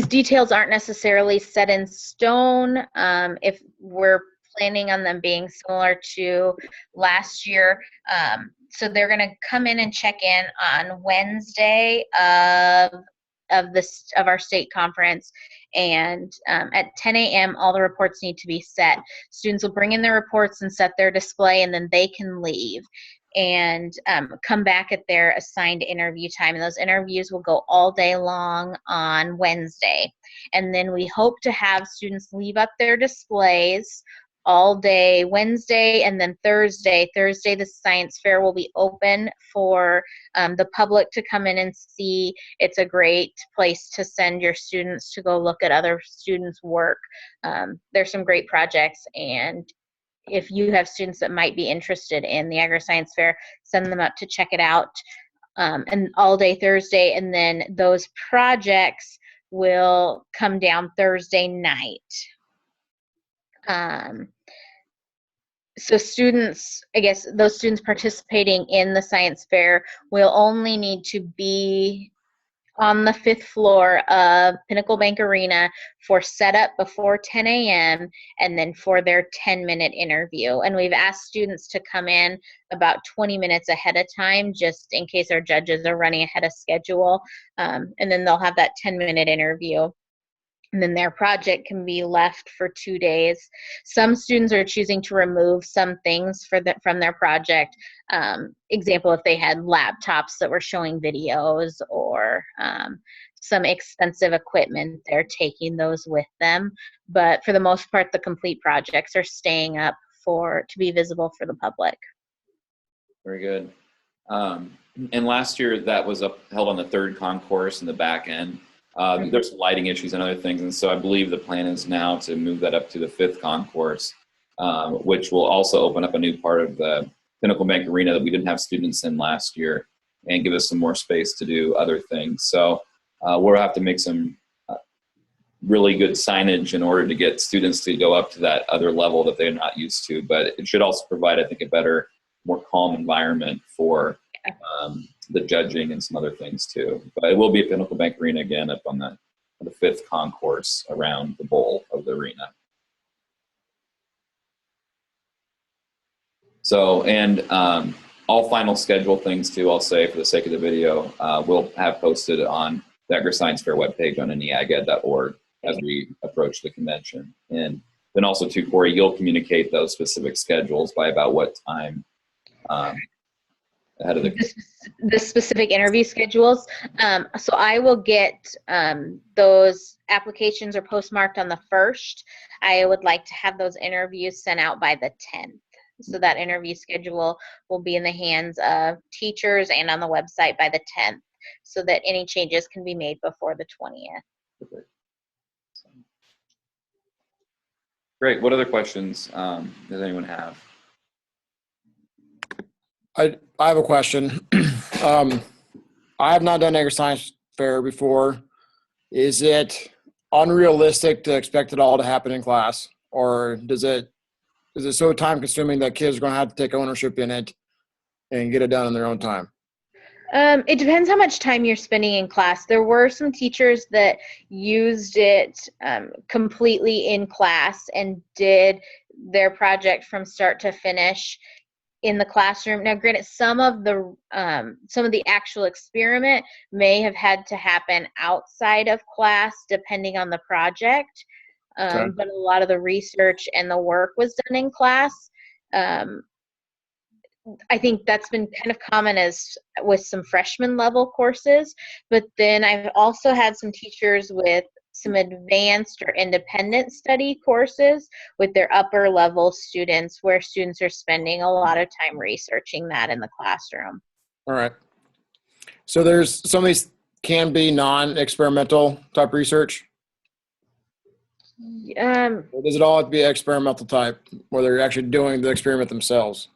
details aren't necessarily set in stone. If we're planning on them being similar to last year. So they're going to come in and check in on Wednesday of our state conference, and at 10 a.m. all the reports need to be set. Students will bring in their reports and set their display, and then they can leave and come back at their assigned interview time. And those interviews will go all day long on Wednesday. And then we hope to have students leave up their displays all day Wednesday, and then Thursday, the science fair will be open for the public to come in and see. It's a great place to send your students to go look at other students' work. There's some great projects, and if you have students that might be interested in the Agriscience Fair, send them up to check it out. And all day Thursday, and then those projects will come down Thursday night. So students, I guess those students participating in the science fair will only need to be on the 5th floor of Pinnacle Bank Arena for setup before 10 a.m. and then for their 10-minute interview. And we've asked students to come in about 20 minutes ahead of time, just in case our judges are running ahead of schedule. And then they'll have that 10-minute interview. And then their project can be left for 2 days. Some students are choosing to remove some things from their project. Example, if they had laptops that were showing videos or some expensive equipment, they're taking those with them. But for the most part, the complete projects are staying up to be visible for the public. Very good. And last year that was held on the 3rd concourse in the back end. There's lighting issues and other things, and so I believe the plan is now to move that up to the 5th concourse, which will also open up a new part of the Pinnacle Bank Arena that we didn't have students in last year, and give us some more space to do other things. So we'll have to make some really good signage in order to get students to go up to that other level that they're not used to, but it should also provide, I think, a better, more calm environment for the judging and some other things too. But it will be at Pinnacle Bank Arena again, up on the 5th concourse around the bowl of the arena. So, and all final schedule things too, I'll say for the sake of the video, we'll have posted on the Agriscience Fair webpage on neaged.org as we approach the convention. And then also too, Kori, you'll communicate those specific schedules by about what time ahead of the specific interview schedules. So I will get those applications are postmarked on the 1st. I would like to have those interviews sent out by the 10th. So that interview schedule will be in the hands of teachers and on the website by the 10th, so that any changes can be made before the 20th. Great. What other questions does anyone have? I have a question. I have not done Agriscience Fair before. Is it unrealistic to expect it all to happen in class, or is it so time consuming that kids are going to have to take ownership in it and get it done in their own time? It depends how much time you're spending in class. There were some teachers that used it completely in class and did their project from start to finish in the classroom. Now, granted, some of the actual experiment may have had to happen outside of class, depending on the project. Okay. But a lot of the research and the work was done in class. I think that's been kind of common with some freshman level courses, but then I've also had some teachers with some advanced or independent study courses with their upper level students, where students are spending a lot of time researching that in the classroom. All right. So there's some of these can be non-experimental type research. Or does it all have to be experimental type, where they're actually doing the experiment themselves?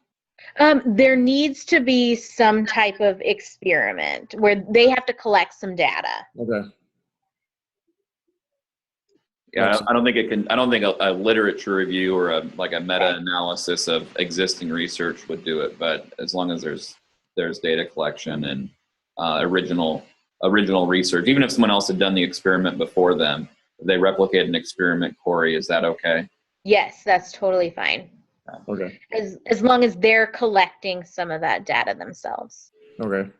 There needs to be some type of experiment where they have to collect some data. Okay. Yeah, I don't think a literature review or a meta-analysis of existing research would do it, but as long as there's data collection and original research, even if someone else had done the experiment before them, if they replicate an experiment, Kori, is that okay? Yes, that's totally fine. Okay. As long as they're collecting some of that data themselves. Okay.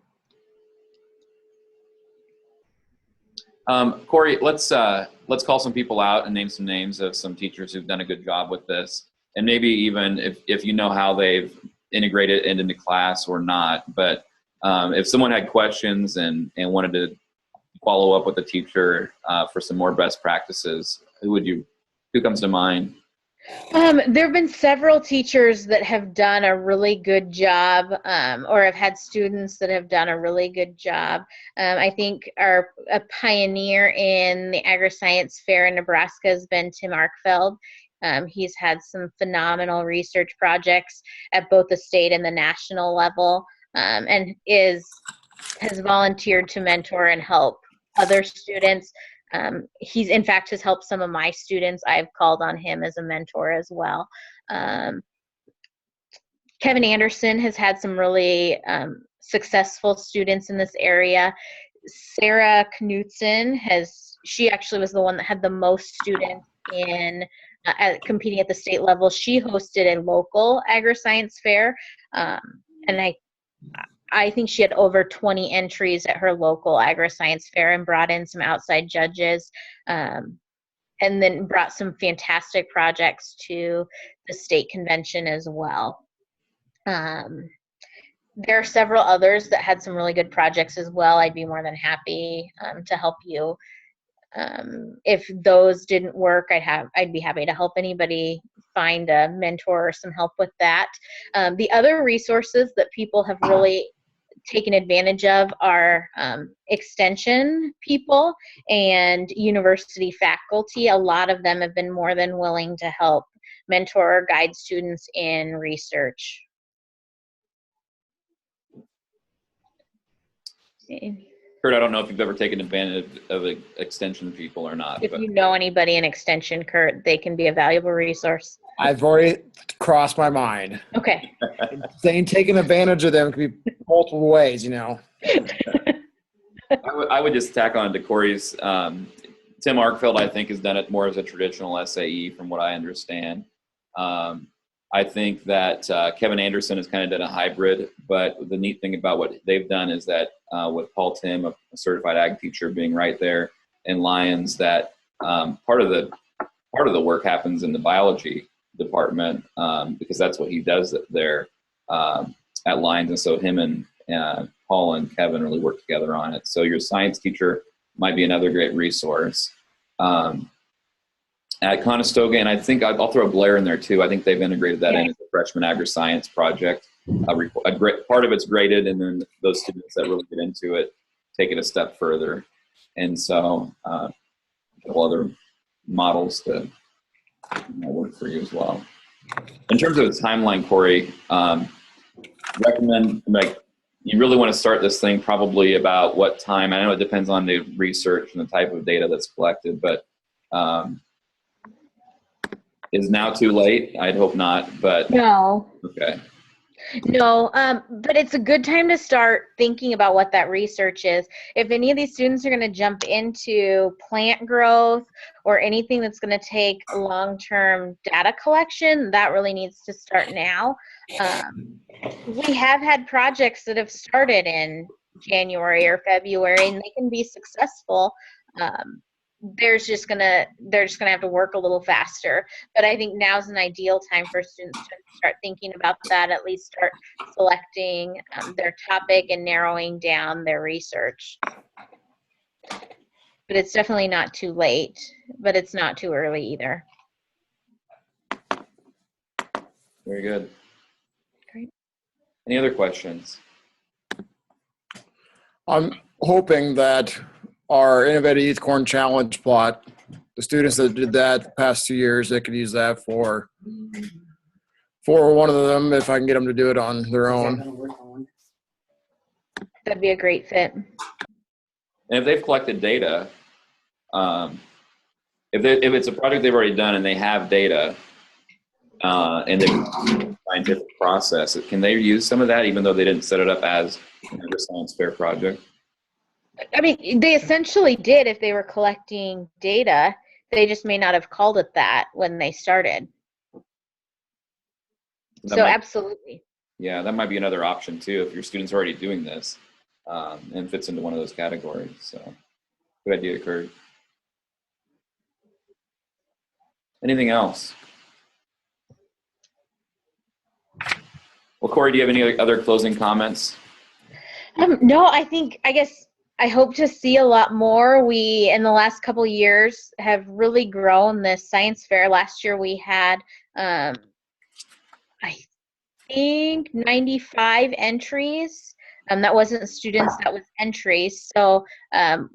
Kori, let's call some people out and name some names of some teachers who've done a good job with this, and maybe even if you know how they've integrated it into class or not. But if someone had questions and wanted to follow up with the teacher for some more best practices, who comes to mind? There have been several teachers that have done a really good job, or have had students that have done a really good job. I think a pioneer in the Agriscience Fair in Nebraska has been Tim Arkfeld. He's had some phenomenal research projects at both the state and the national level, and has volunteered to mentor and help other students. He's in fact has helped some of my students. I've called on him as a mentor as well. Kevin Anderson has had some really successful students in this area. Sarah Knutson she actually was the one that had the most students in competing at the state level. She hosted a local Agriscience Fair, and I think she had over 20 entries at her local Agriscience Fair and brought in some outside judges, and then brought some fantastic projects to the state convention as well. There are several others that had some really good projects as well. I'd be more than happy to help you. If those didn't work, I'd be happy to help anybody find a mentor or some help with that. The other resources that people have really taken advantage of are extension people and university faculty. A lot of them have been more than willing to help mentor or guide students in research. Kurt, I don't know if you've ever taken advantage of extension people or not. If you know anybody in extension, Kurt, they can be a valuable resource. I've already crossed my mind. Okay. Saying taking advantage of them can be multiple ways, you know. I would just tack on to Kori's. Tim Arkfeld, I think, has done it more as a traditional SAE, from what I understand. I think that Kevin Anderson has kind of done a hybrid, but the neat thing about what they've done is that with Paul Tim, a certified ag teacher, being right there in Lyons, that part of the work happens in the biology department, because that's what he does there at Lyons, and so him and Paul and Kevin really work together on it. So your science teacher might be another great resource. At Conestoga, and I think I'll throw Blair in there too. I think they've integrated that in as a freshman agri-science project. A great part of it's graded, and then those students that really get into it take it a step further. And so a couple other models to work for you as well. In terms of the timeline, Kori, recommend, like, you really want to start this thing probably about what time. I know it depends on the research and the type of data that's collected, but is now too late? I'd hope not, but No. Okay. No, but it's a good time to start thinking about what that research is. If any of these students are going to jump into plant growth or anything that's going to take long-term data collection, that really needs to start now. We have had projects that have started in January or February, and they can be successful. They're just gonna have to work a little faster. But I think now's an ideal time for students to start thinking about that, at least start selecting their topic and narrowing down their research. But it's definitely not too late, but it's not too early either. Very good. Great. Any other questions? I'm hoping that our Innovative Youth Corn Challenge plot, the students that did that the past 2 years, they could use that for one of them, if I can get them to do it on their own. That'd be a great fit. And if they've collected data, if it's a project they've already done and they have data, and they've a scientific process, can they use some of that even though they didn't set it up as an Agriscience Fair project? I mean, they essentially did if they were collecting data. They just may not have called it that when they started. Absolutely. Yeah, that might be another option too if your student's already doing this and fits into one of those categories. So, good idea, Kurt. Anything else? Well, Kori, do you have any other closing comments? No, I hope to see a lot more. We, in the last couple of years, have really grown this science fair. Last year we had, I think, 95 entries. That wasn't students, that was entries. So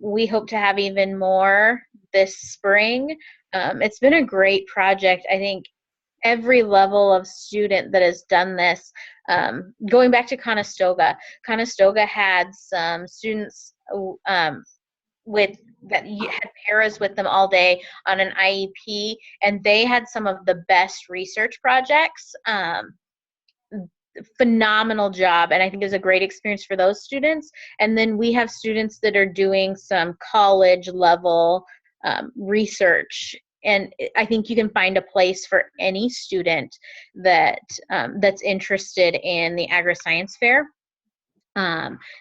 we hope to have even more this spring. It's been a great project. I think every level of student that has done this, going back to Conestoga had some students with that had paras with them all day on an IEP, and they had some of the best research projects. phenomenal job, and I think it's a great experience for those students. And then we have students that are doing some college level research, and I think you can find a place for any student that that's interested in the Agriscience Fair.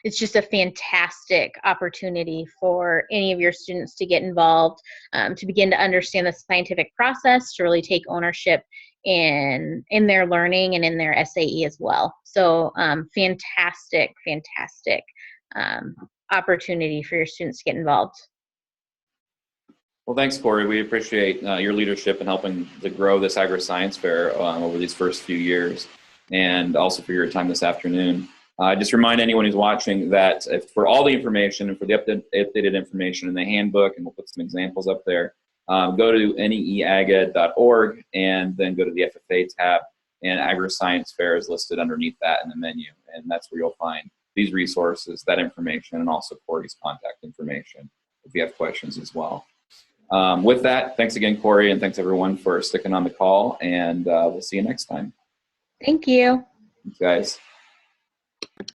It's just a fantastic opportunity for any of your students to get involved, to begin to understand the scientific process, to really take ownership in their learning and in their SAE as well. So fantastic opportunity for your students to get involved. Well, thanks, Kori. We appreciate your leadership in helping to grow this Agriscience Fair over these first few years, and also for your time this afternoon. Just remind anyone who's watching that for all the information and for the updated information in the handbook, and we'll put some examples up there, go to neeaga.org and then go to the FFA tab, and Agriscience Fair is listed underneath that in the menu, and that's where you'll find these resources, that information, and also Kori's contact information if you have questions as well. With that, thanks again, Kori, and thanks everyone for sticking on the call, and we'll see you next time. Thank you. Thanks, guys.